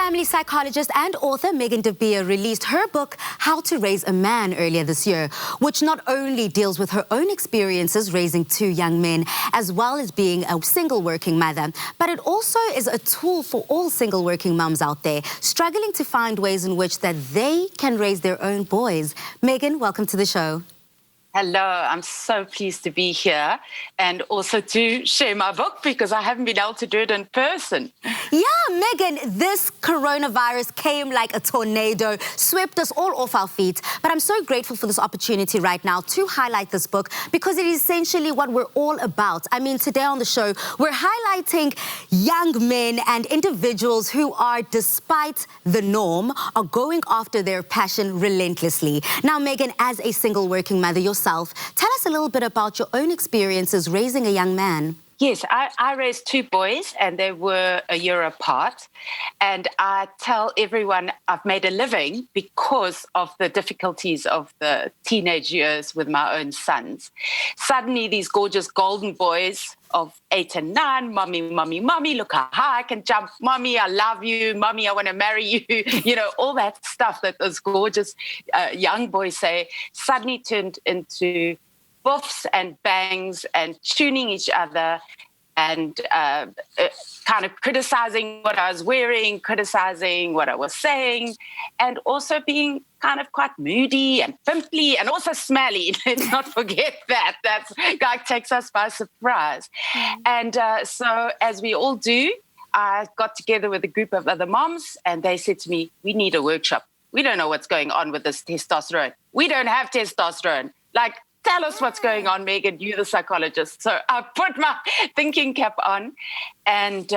Family psychologist and author Megan Beyer released her book, How to Raise a Man, earlier this year, which not only deals with her own experiences raising two young men, as well as being a single working mother, but it also is a tool for all single working mums out there struggling to find ways in which that they can raise their own boys. Megan, welcome to the show. Hello, I'm so pleased to be here and also to share my book because I haven't been able to do it in person. Yeah, Megan, this coronavirus came like a tornado, swept us all off our feet. But I'm so grateful for this opportunity right now to highlight this book because it is essentially what we're all about. I mean, today on the show, we're highlighting young men and individuals who are, despite the norm, are going after their passion relentlessly. Now, Megan, as a single working mother yourself, tell us a little bit about your own experiences raising a young man. Yes, I raised two boys and they were a year apart. And I tell everyone I've made a living because of the difficulties of the teenage years with my own sons. Suddenly these gorgeous golden boys of 8 and 9, mommy, mommy, mommy, look how high I can jump, mommy, I love you, mommy, I want to marry you, you know, all that stuff that those gorgeous young boys say suddenly turned into boofs and bangs and tuning each other and kind of criticizing what I was wearing, criticizing what I was saying, and also being kind of quite moody and pimply and also smelly. Let's not forget that. That guy takes us by surprise. And so as we all do, I got together with a group of other moms and they said to me, we need a workshop. We don't know what's going on with this testosterone. We don't have testosterone. Like, tell us what's going on, Megan, you're the psychologist. So I put my thinking cap on and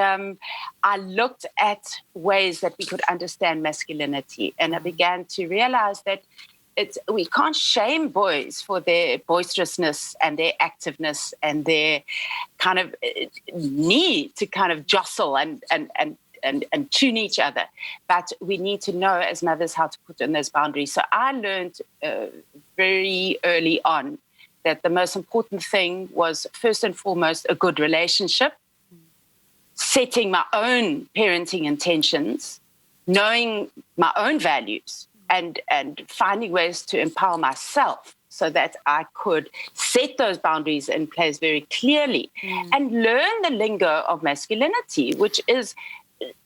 I looked at ways that we could understand masculinity. And I began to realize that we can't shame boys for their boisterousness and their activeness and their kind of need to kind of jostle and tune each other. But we need to know as mothers how to put in those boundaries. So I learned very early on that the most important thing was first and foremost a good relationship, setting my own parenting intentions, knowing my own values, and finding ways to empower myself so that I could set those boundaries in place very clearly and learn the lingo of masculinity, which is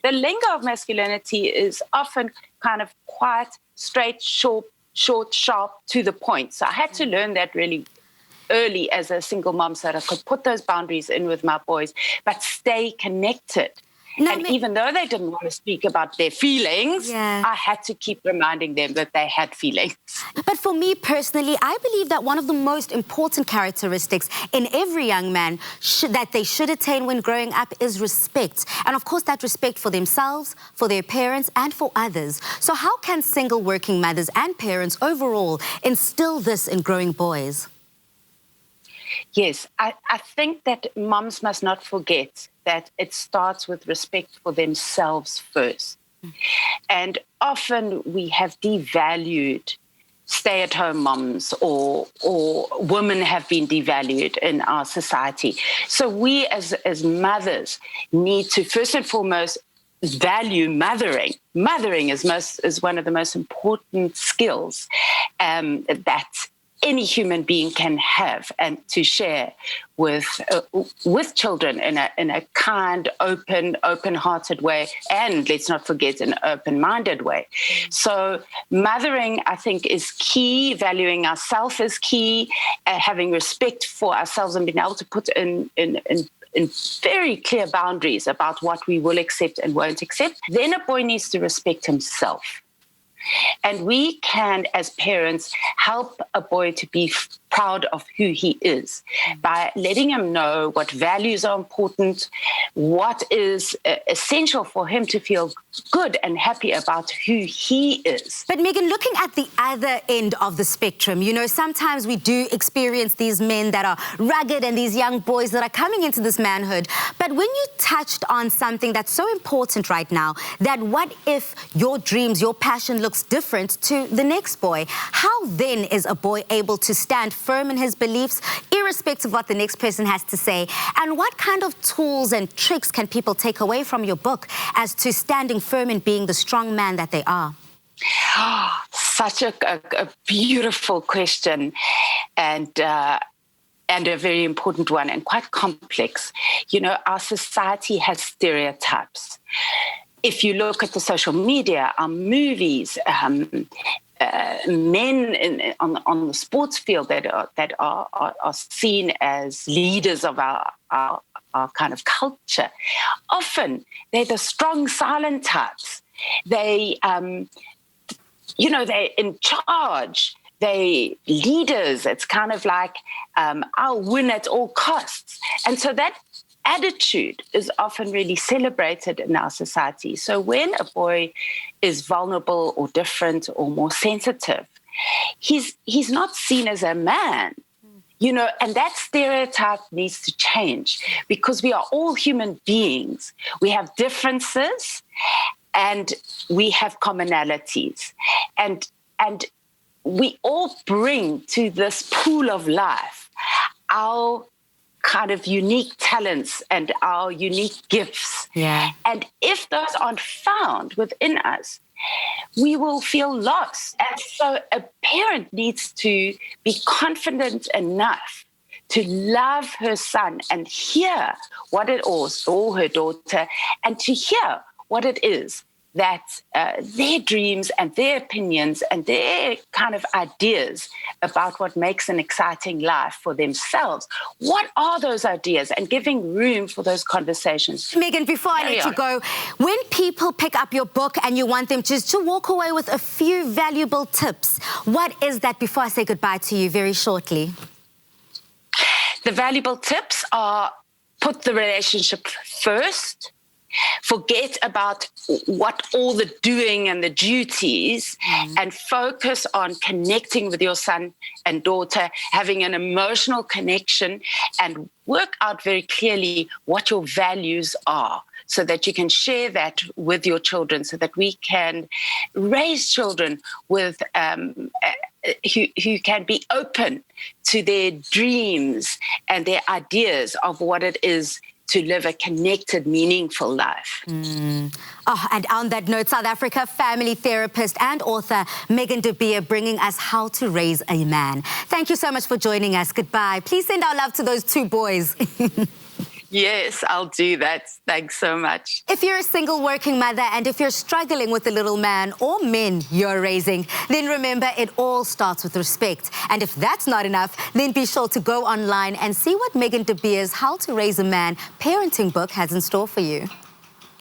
the lingo of masculinity is often kind of quite straight, short, sharp, to the point. So I had to learn that really early as a single mom so that I could put those boundaries in with my boys, but stay connected. And even though they didn't want to speak about their feelings, I had to keep reminding them that they had feelings. But for me personally, I believe that one of the most important characteristics in every young man that they should attain when growing up is respect. And of course, that respect for themselves, for their parents, and for others. So how can single working mothers and parents overall instill this in growing boys? Yes, I think that moms must not forget that it starts with respect for themselves first. And often we have devalued stay-at-home moms or women have been devalued in our society. So we as mothers need to first and foremost value mothering. Mothering is one of the most important skills that any human being can have and to share with children in a kind, open-hearted way, and let's not forget an open-minded way. So mothering, I think, is key. Valuing ourselves is key. Having respect for ourselves and being able to put in very clear boundaries about what we will accept and won't accept. Then a boy needs to respect himself. And we can, as parents, help a boy to be proud of who he is by letting him know what values are important, what is essential for him to feel good and happy about who he is. But Megan, looking at the other end of the spectrum, you know, sometimes we do experience these men that are rugged and these young boys that are coming into this manhood. But when you touched on something that's so important right now, that what if your dreams, your passion looks different to the next boy? How then is a boy able to stand firm in his beliefs, irrespective of what the next person has to say? And what kind of tools and tricks can people take away from your book as to standing firm in being the strong man that they are? Such a beautiful question, and a very important one, and quite complex. You know, our society has stereotypes. If you look at the social media, our movies, men on the sports field that are seen as leaders of our kind of culture, often they're the strong, silent types. They're in charge. They leaders. It's kind of like, I'll win at all costs. And so that attitude is often really celebrated in our society. So when a boy is vulnerable or different or more sensitive, he's not seen as a man. You know, and that stereotype needs to change, because we are all human beings. We have differences and we have commonalities. And we all bring to this pool of life our kind of unique talents and our unique gifts. Yeah. And if those aren't found within us, we will feel lost. And so a parent needs to be confident enough to love her son and hear what it is, or her daughter, and to hear what it is that their dreams and their opinions and their kind of ideas about what makes an exciting life for themselves. What are those ideas? And giving room for those conversations. Megan, before I let you go, when people pick up your book and you want them just to walk away with a few valuable tips, what is that before I say goodbye to you very shortly? The valuable tips are: put the relationship first. Forget about what all the doing and the duties, and focus on connecting with your son and daughter, having an emotional connection, and work out very clearly what your values are, so that you can share that with your children, so that we can raise children with who can be open to their dreams and their ideas of what it is to live a connected, meaningful life. Oh, and on that note, South Africa family therapist and author Megan de Beyer bringing us How to Raise a Man. Thank you so much for joining us. Goodbye. Please send our love to those two boys. Yes, I'll do that. Thanks so much. If you're a single working mother and if you're struggling with the little man or men you're raising, then remember it all starts with respect. And if that's not enough, then be sure to go online and see what Megan de Beyer's How to Raise a Man parenting book has in store for you.